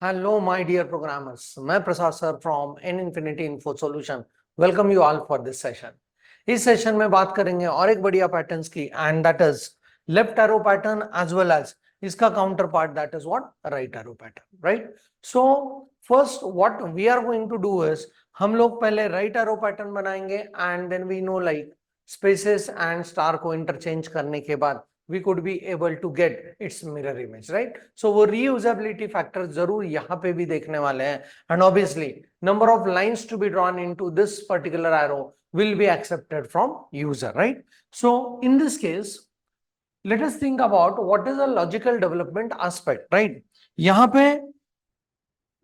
Hello, my dear programmers. मैं प्रसाद sir from N Infinity Info Solution. Welcome you all for this session. इस session में बात करेंगे और एक बढ़िया पैटर्न्स की and that is left arrow pattern as well as इसका counterpart that is what right arrow pattern, right? So first what we are going to do is हम लोग पहले right arrow pattern बनाएंगे and then we know like spaces and star को interchange करने के बाद we could be able to get its mirror image, right? So वो reusability factor जरूर यहाँ पे भी देखने वाले हैं and obviously number of lines to be drawn into this particular arrow will be accepted from user, right? So in this case let us think about what is a logical development aspect, right? यहाँ पे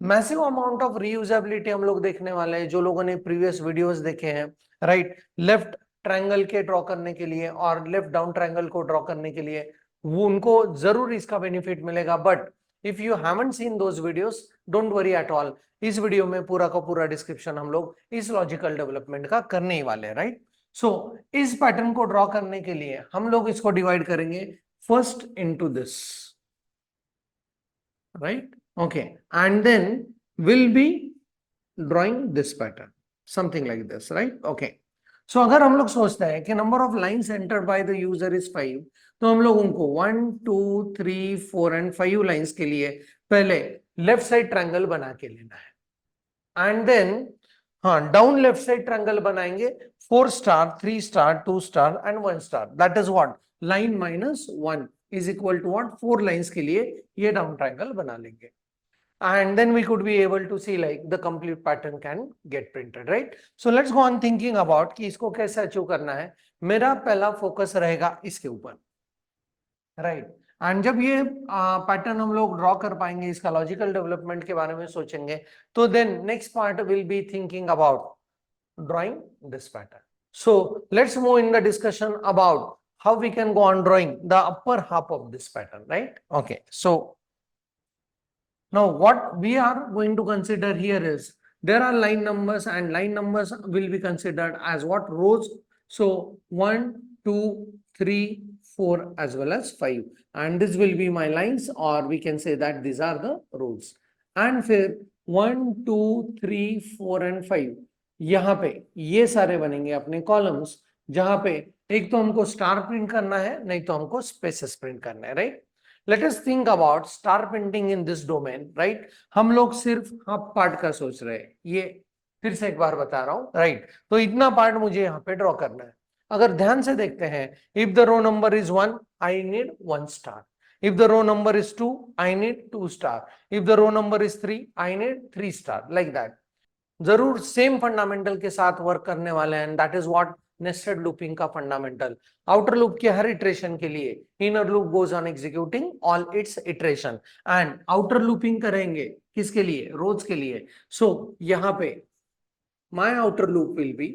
massive amount of reusability हम लोग देखने वाले हैं। जो लोगों ने प्रीवियस वीडियोस देखे हैं, राइट, लेफ्ट ट्रायंगल के ड्रॉ करने के लिए और लेफ्ट डाउन ट्रायंगल को ड्रॉ करने के लिए वो उनको जरूर इसका बेनिफिट मिलेगा। But if you haven't seen those videos, don't worry at all. इस वीडियो में पूरा का पूरा डिस्क्रिप्शन हम लोग इस लॉजिकल डेवलपमेंट का करने ही वाले हैं, राइट? सो इस पैटर्न को ड्रॉ करने के लिए हम लोग इसको डिवाइड करेंगे first into this, right? Okay, and then we'll be drawing this pattern, something like this, right? Okay, so अगर हम लोग सोचते हैं कि number of lines entered by the user is 5, तो हम लोग उनको 1 2 3 4 and 5 lines के लिए पहले लेफ्ट साइड ट्रायंगल बना के लेना है एंड देन हाँ डाउन लेफ्ट साइड ट्रायंगल बनाएंगे 4 star 3 star 2 star and 1 star. That is what line minus 1 is equal to what 4 lines के लिए ये डाउन ट्रायंगल बना लेंगे and then we could be able to see like the complete pattern can get printed, right? So let's go on thinking about कि इसको कैसे achieve करना है। मेरा पहला फोकस रहेगा इसके ऊपर, राइट? एंड जब ये पैटर्न हम लोग ड्रॉ कर पाएंगे, इसका लॉजिकल डेवलपमेंट के बारे में सोचेंगे, तो then next part will be thinking about drawing this pattern. So let's move in the discussion about how we can go on drawing the upper half of this pattern, right? Okay, so now what we are going to consider here is there are line numbers and line numbers will be considered as what rows. So 1 2 3 4 as well as 5, and this will be my lines, or we can say that these are the rows. And फिर 1 2 3 4 and 5 यहाँ पे ये सारे बनेंगे अपने columns, जहां पे एक तो हमको स्टार प्रिंट करना है, नहीं तो हमको स्पेसेस प्रिंट करना है, right? Late us think about star printing in this domain, right? हम लोग सिर्फ हाफ पार्ट का सोच रहे हैं, ये फिर से एक बार बता रहा हूं, राइट? तो इतना पार्ट मुझे यहाँ पे ड्रॉ करना है। अगर ध्यान से देखते हैं, if the row number is 1 I need 1 star, if the row number is 2 I need 2 star, if the row number is 3 I need 3 star, like that. जरूर सेम फंडामेंटल के साथ वर्क करने वाले हैं, that is what nested looping का fundamental. Outer loop के हर iteration के लिए inner loop goes on executing all its iteration, and outer looping करेंगे किसके लिए? रोज के लिए। सो यहाँ पे my outer loop will be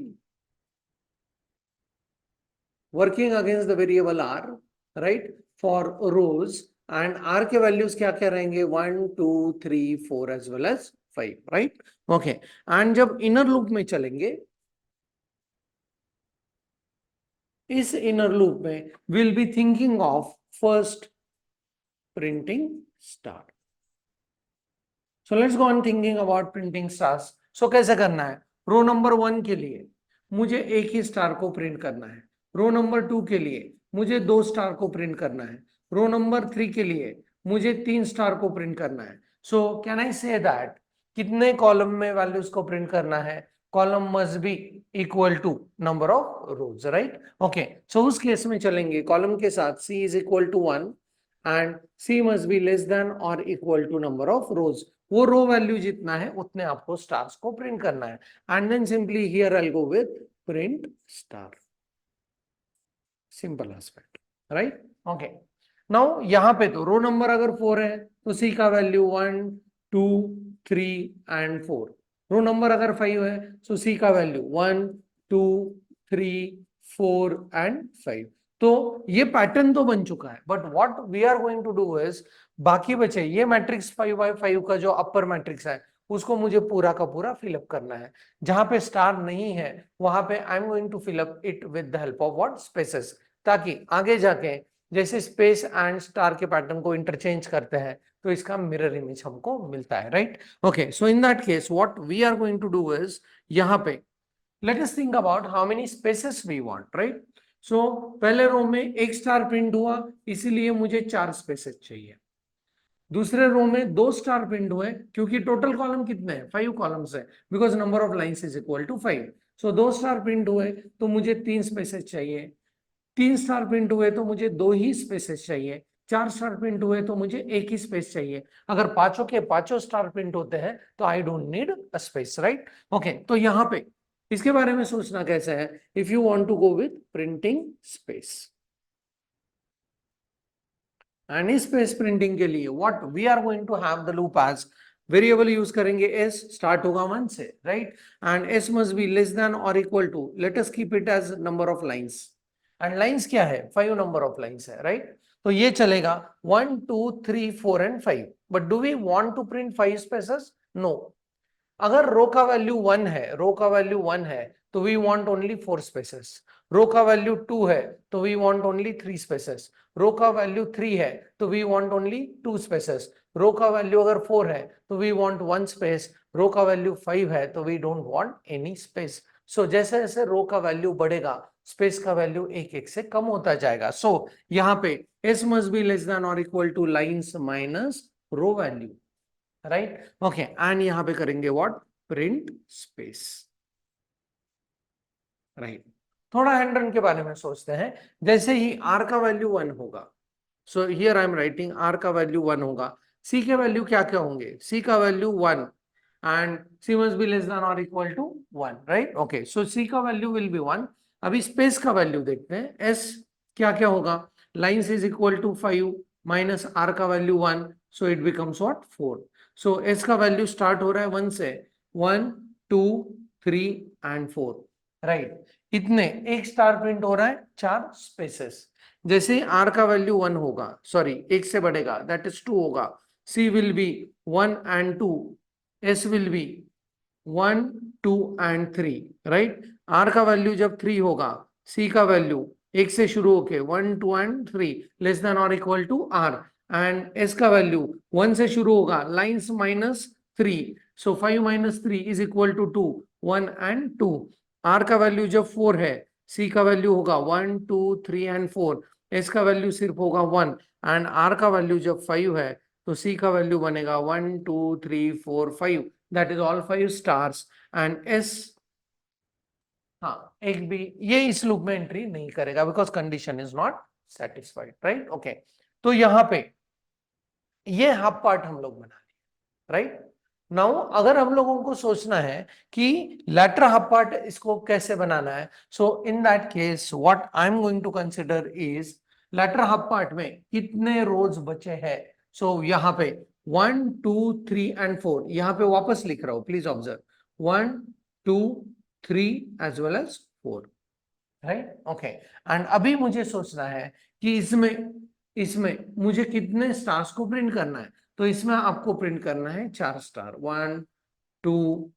working against the variable R, right, for rows, and R के वैल्यूज क्या क्या रहेंगे? 1 2 3 4 as well as 5, right? Okay, and जब इनर लूप में चलेंगे, इस इनर लूप में will be thinking of first printing star. So let's go on thinking about printing stars. So कैसे करना है? रो नंबर 1 के लिए मुझे एक ही स्टार को प्रिंट करना है, रो नंबर 2 के लिए मुझे 2 स्टार को प्रिंट करना है, रो नंबर 3 के लिए मुझे 3 स्टार को प्रिंट करना है। So can I say that कितने कॉलम में वैल्यूज को प्रिंट करना है? Column must be equal to number of rows, right? Okay, so उस केस में चलेंगे कॉलम के साथ c is equal to 1 and c must be less than और equal to number of rows. वो रो वैल्यू जितना है उतने आपको स्टार्स को प्रिंट करना है, and then simply here I will go with print star, simple aspect, right? Okay, now यहाँ पे तो रो नंबर अगर 4 है तो c का वैल्यू 1 2 3 एंड 4, रो नंबर अगर 5 है तो c का वैल्यू 1 2 3 4 एंड 5। तो ये पैटर्न तो बन चुका है, but what we are going to do is बाकी बचे ये मैट्रिक्स 5x5 का जो अपर मैट्रिक्स है उसको मुझे पूरा का पूरा फिलअप करना है। जहां पे स्टार नहीं है वहां पे I am going to fill up it with the help of what spaces, ताकि आगे जाके जैसे स्पेस एंड स्टार के पैटर्न को इंटरचेंज करते हैं तो इसका मिरर इमेज हमको मिलता है, right? Okay, so in that case what we are going to do is, यहाँ पे let us think about how many spaces we want, right? So पहले रो में एक स्टार प्रिंट हुआ, इसीलिए मुझे 4 स्पेसेस चाहिए। दूसरे रो में 2 स्टार प्रिंट हुए, क्योंकि टोटल कॉलम कितने हैं, 5 कॉलम्स है, because number of lines is equal to 5। So 2 star print हुए तो मुझे 3 स्पेसेस चाहिए। 3 स्टार प्रिंट हुए तो मुझे 2 ही स्पेसेस चाहिए। 4 स्टार प्रिंट हुए तो मुझे 1 ही स्पेस चाहिए। अगर पांचों के पांचों स्टार प्रिंट होते हैं तो I don't need a space, right? Okay, तो यहाँ पे इसके बारे में सोचना कैसे है, if you want to go with printing space, and space printing के लिए what we are going to have the loop as variable use करेंगे s, स्टार्ट होगा 1 से, right? And s must be less than और equal to, let us keep it as number of lines, and lines क्या है, 5 number of lines है, right? तो ये चलेगा 1 2 3 4 and 5। But do we want to print 5 spaces? No. अगर row का value 1 है, रो का वैल्यू 1 है तो वी वांट ओनली 4 स्पेसेस। रो का वैल्यू 2 है तो वी वांट ओनली 3 स्पेसेस। रो का वैल्यू 3 है तो वी वांट ओनली 2 स्पेसेस। रो का वैल्यू अगर 4 है तो वी वांट 1 स्पेस। रो का वैल्यू 5 है तो we don't want any space. So जैसे जैसे रो का वैल्यू बढ़ेगा स्पेस का वैल्यू एक एक से कम होता जाएगा। सो यहाँ पे s must be less than और equal to lines minus row value, right? Okay, and यहां पे करेंगे व्हाट, प्रिंट स्पेस, राइट? थोड़ा हैंड रन के बारे में सोचते हैं। जैसे ही r का वैल्यू 1 होगा, so here I am writing r का वैल्यू 1 होगा, c के वैल्यू क्या क्या होंगे, c का value 1 and c must be less than और equal to 1, right? Okay, so c का वैल्यू विल बी 1। अभी स्पेस का वैल्यू देखते हैं, s क्या क्या होगा, lines is equal to 5 minus r का value 1, so it becomes what, 4। So s का वैल्यू स्टार्ट हो रहा है 1 से, 1 2 3 एंड 4, राइट? इतने एक स्टार प्रिंट हो रहा है, 4 स्पेसेस। जैसे r का वैल्यू 1 होगा, सॉरी एक से बढ़ेगा, दैट इज 2 होगा, c will be 1 and 2, s will be 1 2 and 3, right? r का वैल्यू जब 3 होगा, c का वैल्यू एक से शुरू होके 1 2 एंड 3 लेस देन और equal to r, and s का वैल्यू 1 से शुरू होगा, lines minus 3, so 5 minus 3 is equal to 2, 1 and 2। r का वैल्यू जब 4 है, c का वैल्यू होगा 1 2 3 एंड 4, s का वैल्यू सिर्फ होगा 1, एंड r का वैल्यू जब 5 है तो c का वैल्यू बनेगा 1 2 3 4 5, that is all 5 stars, and s, हाँ एक भी ये इस लूप में एंट्री नहीं करेगा because condition is not satisfied, right? Okay, तो यहां पे ये हाफ पार्ट हम लोग बना लिए, राइट? नाउ अगर हम लोगों को सोचना है कि लेटर हाफ पार्ट इसको कैसे बनाना है, so in that case what I am going to consider is later half part में कितने रोज बचे हैं। सो यहाँ पे 1 2 3 एंड 4, यहाँ पे वापस लिख रहा हूं, please observe 1 2 3 as well as 4, right? Okay, and अभी मुझे सोचना है कि इसमें इसमें मुझे कितने स्टार्स को प्रिंट करना है। तो इसमें आपको प्रिंट करना है 4 star, 1 2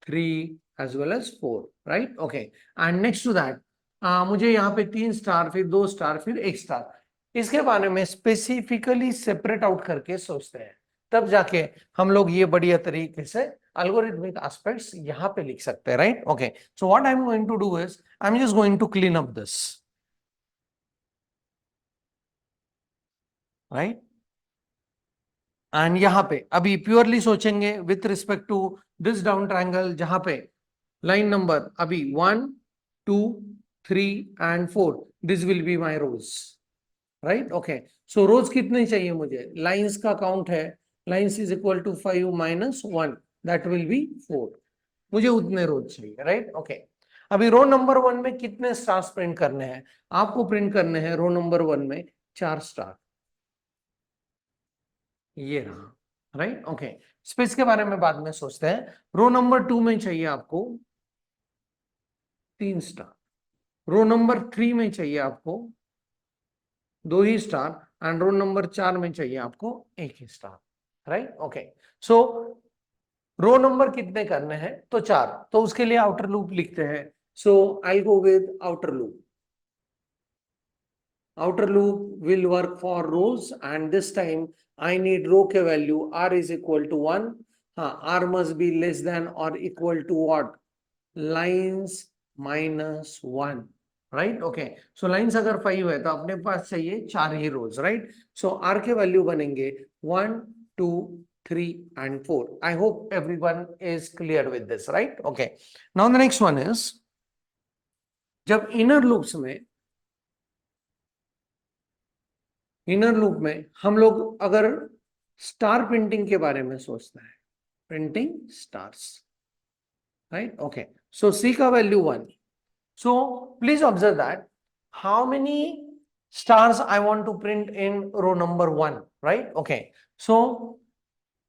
3 as well as 4, right? Okay, and next to that मुझे यहाँ पे 3 स्टार, फिर 2 स्टार, फिर 1 स्टार। इसके बारे में स्पेसिफिकली सेपरेट आउट करके सोचते हैं, तब जाके हम लोग ये बढ़िया तरीके से algorithmic aspects यहाँ पे लिख सकते हैं, right? Okay, so what I'm going to do is I'm just going to clean up this, right? And यहाँ पे अभी प्योरली सोचेंगे with respect to this down triangle, जहां पे लाइन नंबर अभी 1 2 3 and 4, this will be my rows, right? Okay, so rows कितने चाहिए मुझे, लाइंस का काउंट है, lines is equal to 5 minus 1, that will be 4, मुझे उतने रोज चाहिए, राइट? ओके, अभी रो नंबर 1 में कितने स्टार्स प्रिंट करने हैं, आपको प्रिंट करने हैं रो नंबर 1 में 4 स्टार, ये रहा, राइट? ओके, स्पेस के बारे में बाद में सोचते हैं। रो नंबर 2 में चाहिए आपको 3 स्टार, रो नंबर 3 में चाहिए आपको 2 ही स्टार, एंड रो नंबर 4 में चाहिए आपको 1 ही स्टार, राइट? ओके, सो रो नंबर कितने करने हैं, तो 4, तो उसके लिए आउटर लूप लिखते हैं। So I go with outer loop, outer loop will work for rows, and this time I need row के value r is equal to 1. हाँ, r must be less than or equal to what? Lines minus 1. Right okay so lines अगर 5 है तो अपने पास चाहिए 4 ही रोज right so are के value बनेंगे 1 2 3 and 4. I hope everyone is clear with this, right? Okay. Now the next one is जब inner loop में हम लोग अगर स्टार प्रिंटिंग के बारे में सोचते हैं printing stars right okay so C का value 1. So please observe that how many stars I want to print in row number 1, right? Okay. So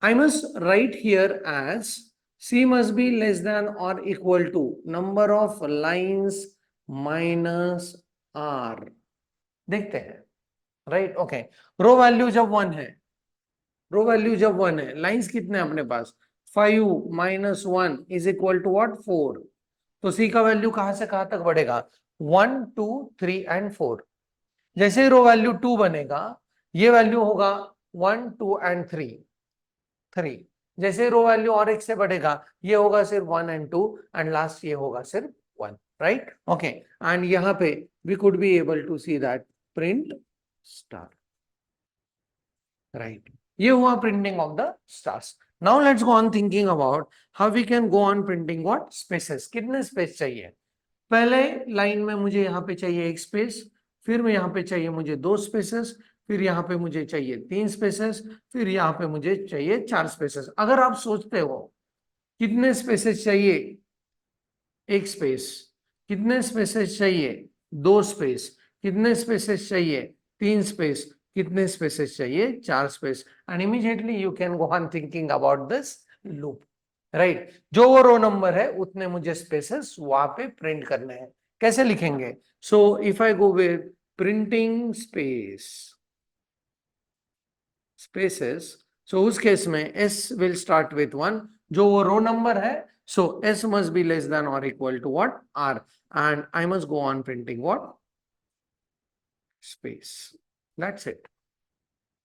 I must write here as C must be less than or equal to number of lines minus R. देखते हैं, right? Okay. Row value जब 1 है, row value जब 1 है, lines कितने अपने पास? 5 minus 1 is equal to what? 4. तो सी का वैल्यू कहां से कहां तक बढ़ेगा 1 2 3 and 4. जैसे ही रो वैल्यू 2 बनेगा ये वैल्यू होगा 1 2 and 3. जैसे रो वैल्यू और एक से बढ़ेगा ये होगा सिर्फ 1 and 2 एंड लास्ट ये होगा सिर्फ 1 राइट ओके एंड यहां पे we could be able to see that print star right ये हुआ printing of the stars. Now let's go on thinking about how we can go on printing what spaces. कितने space चाहिए पहले line में मुझे यहाँ पे चाहिए एक स्पेस फिर में यहाँ पे चाहिए मुझे 2 स्पेसेस फिर यहाँ पे मुझे चाहिए 3 स्पेसेस फिर यहाँ पे मुझे चाहिए 4 स्पेसेस. अगर आप सोचते हो कितने स्पेसेस चाहिए एक स्पेस कितने स्पेसेस चाहिए 2 स्पेस कितने स्पेसेस चाहिए 3 स्पेस कितने स्पेसेस चाहिए 4 space and immediately you can go on thinking about this loop right जो वो रो नंबर है उतने मुझे स्पेसेस वहां पे प्रिंट करने हैं. कैसे लिखेंगे so if I go with printing spaces so उस केस में एस विल स्टार्ट विथ 1 जो वो रो नंबर है so S must be less than और equal to what R and I must go on printing what space. That's it,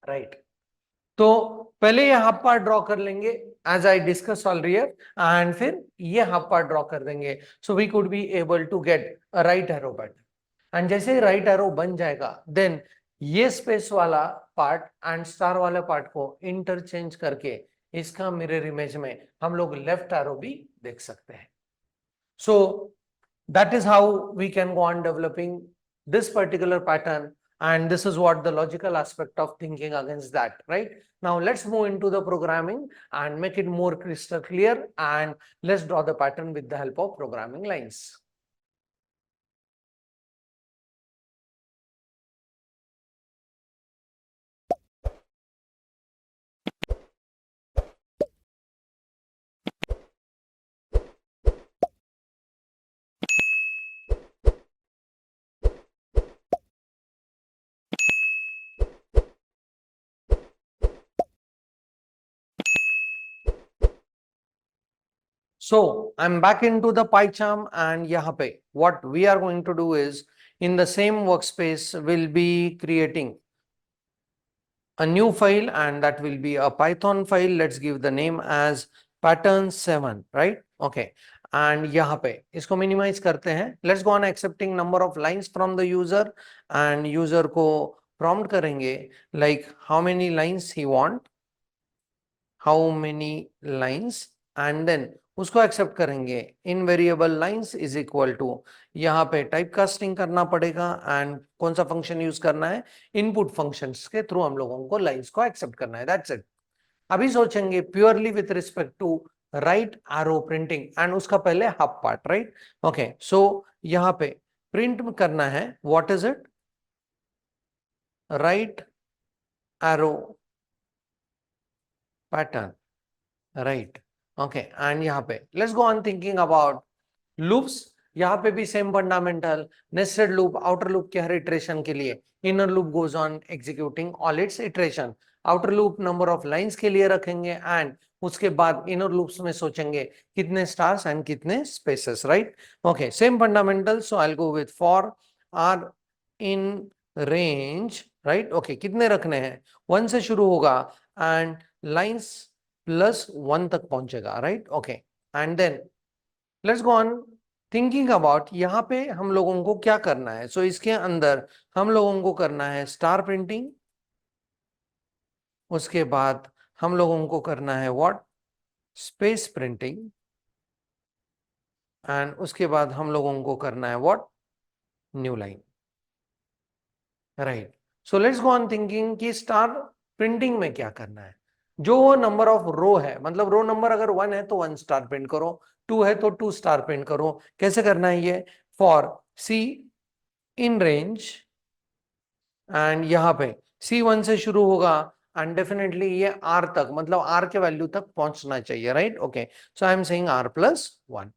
right? तो पहले ये half part draw कर लेंगे as I discuss already and फिर ये half part draw कर देंगे so we could be able to get a right arrow pattern and जैसे राइट एरो बन जाएगा देन ये स्पेस वाला पार्ट एंड स्टार वाले पार्ट को इंटरचेंज करके इसका मिरर इमेज में हम लोग लेफ्ट एरो भी देख सकते हैं. So that is how we can go on developing this particular pattern. And this is what the logical aspect of thinking against that, right? Now let's move into the programming and make it more crystal clear and let's draw the pattern with the help of programming lines. So I'm back into the PyCharm and यहाँ पे what we are going to do is in the same workspace we'll be creating a new file and that will be a Python file. Let's give the name as pattern7, right? Okay. And यहाँ पे इसको minimize करते हैं. Let's go on accepting number of lines from the user and user को prompt करेंगे like how many lines he want, how many lines and then उसको accept करेंगे in variable lines is equal to यहाँ पे type casting करना पड़ेगा and कौन सा फंक्शन यूज करना है इनपुट फंक्शंस के थ्रू हम लोगों को लाइंस को एक्सेप्ट करना है. That's it. अभी सोचेंगे purely with respect to right arrow printing and उसका पहले half part right okay so यहाँ पे प्रिंट करना है what is it right arrow pattern right okay and यहाँ पे let's go on thinking about loops. यहाँ पे भी same fundamental nested loop outer loop के हर इटरेशन के लिए inner loop goes on executing all its iteration. Outer loop number of lines के लिए रखेंगे एंड उसके बाद इनर लूप्स में सोचेंगे कितने स्टार्स एंड कितने spaces right okay same fundamental. So I will go with for R in range, right, okay, कितने रखने हैं, 1 से शुरू होगा एंड लाइंस प्लस 1 तक पहुंचेगा, right, okay, and then let's go on thinking about यहाँ पे हम लोगों को क्या करना है। सो इसके अंदर हम लोगों को करना है स्टार प्रिंटिंग, उसके बाद हम लोगों को करना है व्हाट, स्पेस प्रिंटिंग, एंड उसके बाद हम लोगों को करना है what, new line, right. So let's go on thinking कि स्टार प्रिंटिंग में क्या करना है। जो नंबर ऑफ रो है, मतलब रो नंबर अगर 1 है तो 1 स्टार प्रिंट करो, 2 है तो 2 स्टार प्रिंट करो। कैसे करना है ये, for C in range, and यहाँ पे C1 से शुरू होगा एंड डेफिनेटली ये R तक, मतलब R के वैल्यू तक पहुंचना चाहिए, right, okay. So I am saying R+1,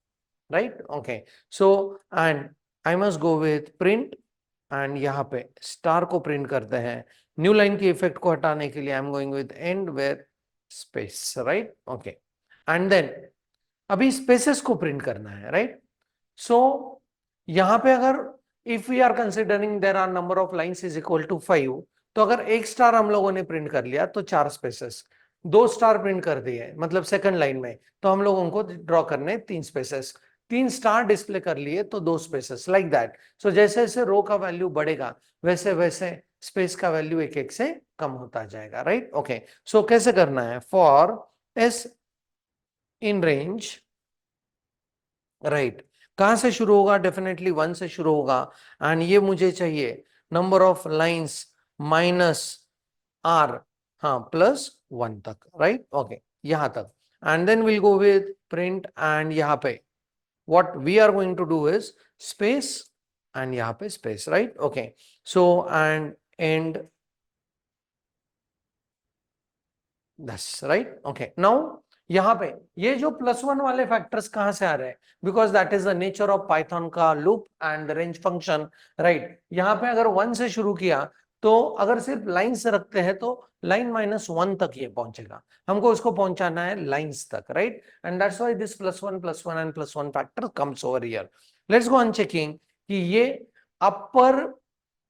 right, okay. So and I must go with print, and यहाँ पे स्टार को प्रिंट करते हैं। न्यू लाइन की इफेक्ट को हटाने के लिए I am going with and with space, right, okay. And then अभी स्पेसेस को प्रिंट करना है, राइट। सो यहाँ पे अगर if we are considering there are number of lines is equal to 5, तो अगर एक स्टार हम लोगों ने प्रिंट कर लिया तो 4 स्पेसेस, 2 स्टार प्रिंट कर दिए मतलब सेकंड लाइन में, तो हम लोगों को ड्रॉ करने 3 स्पेसेस, 3 स्टार डिस्प्ले कर लिए तो 2 स्पेसेस, लाइक दैट। सो जैसे जैसे रो का वैल्यू बढ़ेगा वैसे वैसे स्पेस का वैल्यू एक एक से कम होता जाएगा, राइट, ओके। सो कैसे करना है, for S in range, right, कहां से शुरू होगा, डेफिनेटली 1 से शुरू होगा, एंड ये मुझे चाहिए number of lines minus R, हाँ, +1 तक, राइट, ओके, यहां तक। And then will go with print, and यहाँ पे what we are going to do is space, and यहाँ पे space, right, okay। So and end this, right, okay। now यहाँ पे ये जो +1 वाले फैक्टर्स कहां से आ रहे हैं, because that is the nature of python का loop and range function, right. यहाँ पे अगर 1 से शुरू किया तो अगर सिर्फ लाइंस रखते हैं तो लाइन -1 तक ये पहुंचेगा, हमको उसको पहुंचाना है लाइंस तक, right, and that's why this +1 and +1 factor comes over here. Let's go on checking कि ये अपर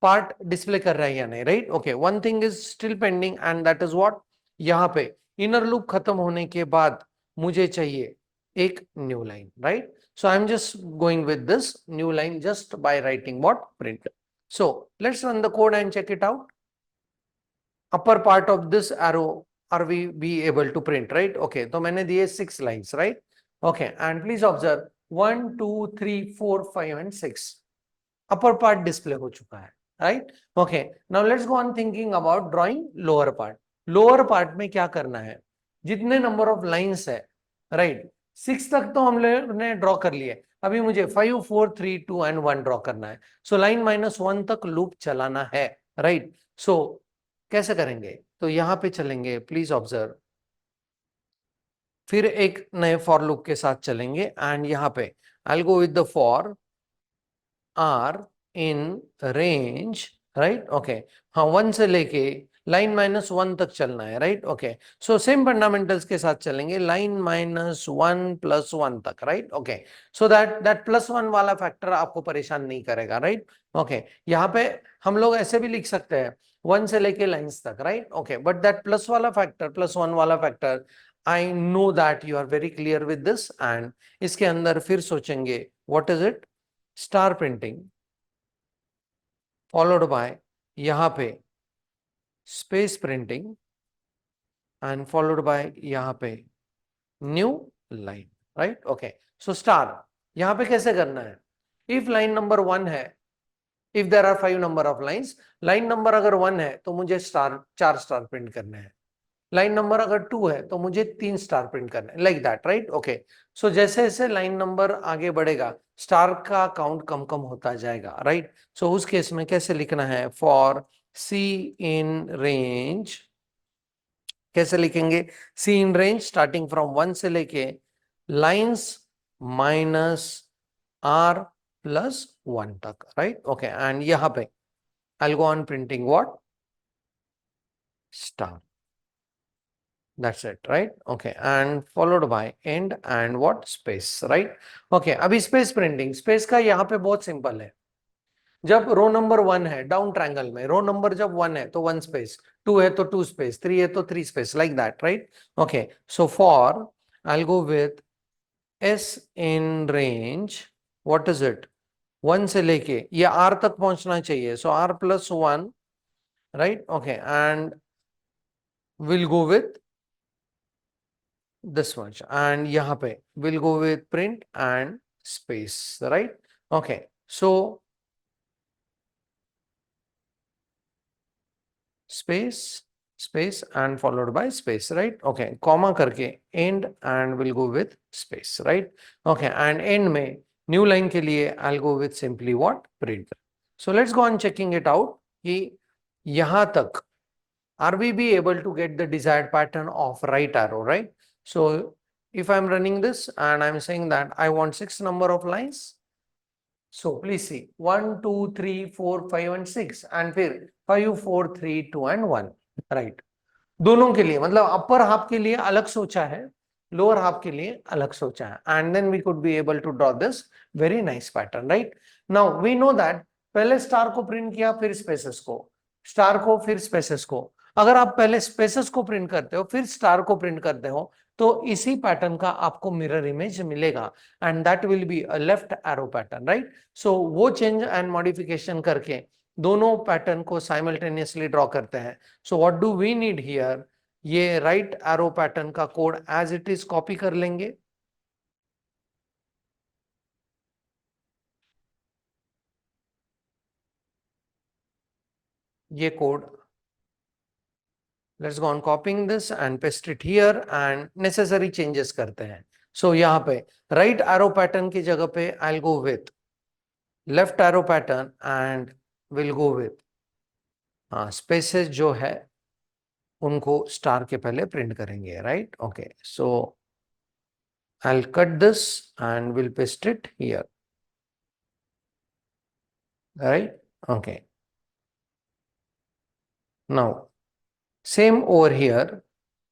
पार्ट डिस्प्ले कर रहा है या नहीं, right, okay. One thing is still pending and that is what, यहाँ पे इनर लूप खत्म होने के बाद मुझे चाहिए एक new line, right. So I am just going with this new line just by writing what, print. So let's run the code and check it out. Upper part of this arrow are we be able to print, right, okay. तो मैंने दिए 6 lines, right, okay, and please observe 1 2 3 4 5 and 6 upper part display हो चुका है, right, okay. Now let's go on thinking about drawing lower part. Lower part में क्या करना है, जितने नंबर ऑफ लाइंस है, राइट, 6 तक तो हमने ड्रॉ कर लिए, अभी मुझे 5 4 3 2 एंड 1 ड्रॉ करना है। सो लाइन -1 तक लूप चलाना है, राइट। सो कैसे करेंगे, तो यहां पे चलेंगे, प्लीज ऑब्जर्व, फिर एक नए फॉर लूप के साथ चलेंगे, एंड यहाँ पे आई will go with the for R in range, right, okay। हाँ, 1 से लेके लाइन -1 तक चलना है, right, okay. So same fundamentals के साथ चलेंगे, लाइन -1 +1 तक, राइट, ओके। सो दैट +1 वाला फैक्टर आपको परेशान नहीं करेगा, राइट, ओके। यहाँ पे हम लोग ऐसे भी लिख सकते हैं 1 से लेके लाइंस तक, right, okay, but that plus वाला फैक्टर, +1 वाला factor, I know that you are very clear with this, and इसके अंदर फिर सोचेंगे what is it, star printing followed by यहाँ पे space printing and followed by यहाँ पे new line, right, okay. So star यहाँ पे कैसे करना है, इफ लाइन नंबर 1 है, if there are 5 number of lines, line number अगर 1 है तो मुझे 4 स्टार प्रिंट करने हैं, लाइन नंबर अगर 2 है तो मुझे 3 स्टार प्रिंट करना है, लाइक दैट, राइट, ओके। सो जैसे जैसे लाइन नंबर आगे बढ़ेगा स्टार का काउंट कम कम होता जाएगा, राइट। सो उस केस में कैसे लिखना है, फॉर सी इन रेंज, कैसे लिखेंगे, सी इन रेंज स्टार्टिंग फ्रॉम 1 से लेके लाइंस -R+1 तक, राइट, ओके। एंड यहाँ पे आई will go on printing what, star, that's it, right, okay, and followed by end and what, space, right, okay। अभी space printing, space का यहाँ पे बहुत सिंपल है, जब रो नंबर 1 है डाउन ट्रायंगल में, रो नंबर जब 1 है तो 1 स्पेस, 2 है तो 2 स्पेस, 3 है तो 3 space, like that, right? Okay, so for I will go with S in range, what is it? 1 से लेके ये R तक पहुंचना चाहिए, so R plus 1, right? Okay, and we'll go with this much, and यहाँ पे we'll go with print and space, right? Okay, so space, space and followed by space, right? Okay, comma करके end and we'll go with space, right? Okay, and end में new line के लिए I'll go with simply what? Print. So let's go on checking it out कि यहाँ तक are we be able to get the desired pattern of right arrow, right? So if I'm running this and I'm saying that I want 6 number of lines, so please see 1, 2, 3, 4, 5 and 6 and फिर 5, 4, 3, 2 and 1, right? दोनों के लिए मतलब upper half के लिए अलग सोचा है, लोअर हाफ के लिए अलग सोचा है, and then we could be able to draw this very nice pattern, right? Now we know that पहले स्टार को प्रिंट किया फिर स्पेसेस को, स्टार को फिर स्पेसेस को। अगर आप पहले स्पेसेस को प्रिंट करते हो फिर स्टार को प्रिंट करते हो तो इसी पैटर्न का आपको मिरर इमेज मिलेगा, and that will be a left arrow pattern, right? So वो चेंज एंड मॉडिफिकेशन करके दोनों पैटर्न को साइमल्टेनियसली ड्रॉ करते हैं। So what do we need here, ये राइट एरो पैटर्न का code as it is copy कर लेंगे, ये code let's go on copying this and paste it here and necessary changes करते हैं। सो यहाँ पे राइट एरो पैटर्न की जगह पे आई will go with left arrow pattern and will go with spaces जो है उनको स्टार के पहले प्रिंट करेंगे, right? Okay, so I will cut this and will paste it here, right? Okay, now same over here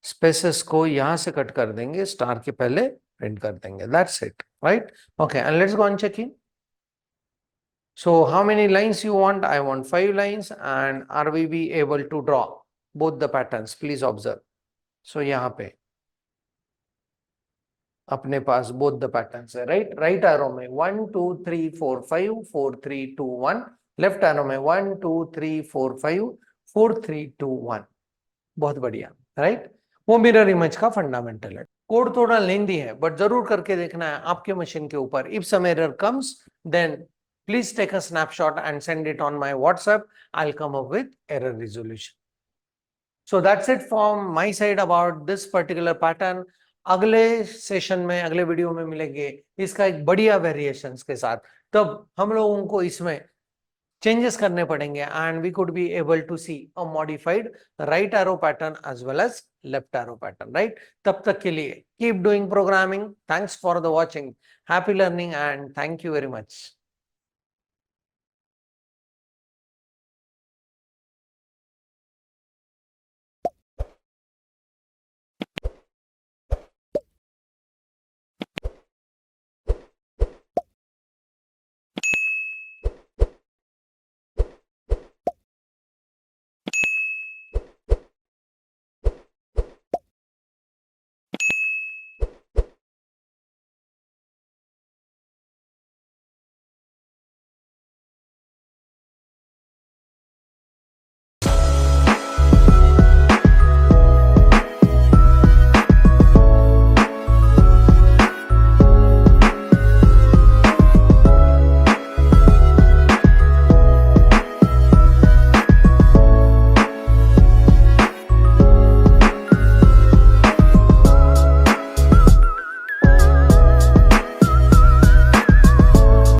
spaces को यहां से cut कर देंगे, स्टार के पहले प्रिंट कर देंगे, that's it, right? Okay, and let's go on checking. So how many lines you want? I want 5 lines, and are we be able to draw both the patterns? Please observe. So यहाँ पे अपने पास both the patterns है, right? Right arrow में 1 2 3 4 5 4 3 2 1, left arrow में 1 2 3 4 5 4 3 2 1। बहुत बढ़िया, right? वो mirror image का फंडामेंटल है। कोड थोड़ा लेंदी है बट जरूर करके देखना है आपके मशीन के ऊपर। If some error comes then please take a snapshot and send it on my WhatsApp. I'll come up with error resolution. So that's it from my side about this particular pattern. अगले session में, अगले video में मिलेंगे इसका एक बढ़िया variations के साथ, तब हम लोगों को इसमें चेंजेस करने पड़ेंगे and we could be able to see a modified right arrow pattern as well as left arrow pattern, right? तब तक के लिए keep doing programming. Thanks for the watching, happy learning and thank you very much.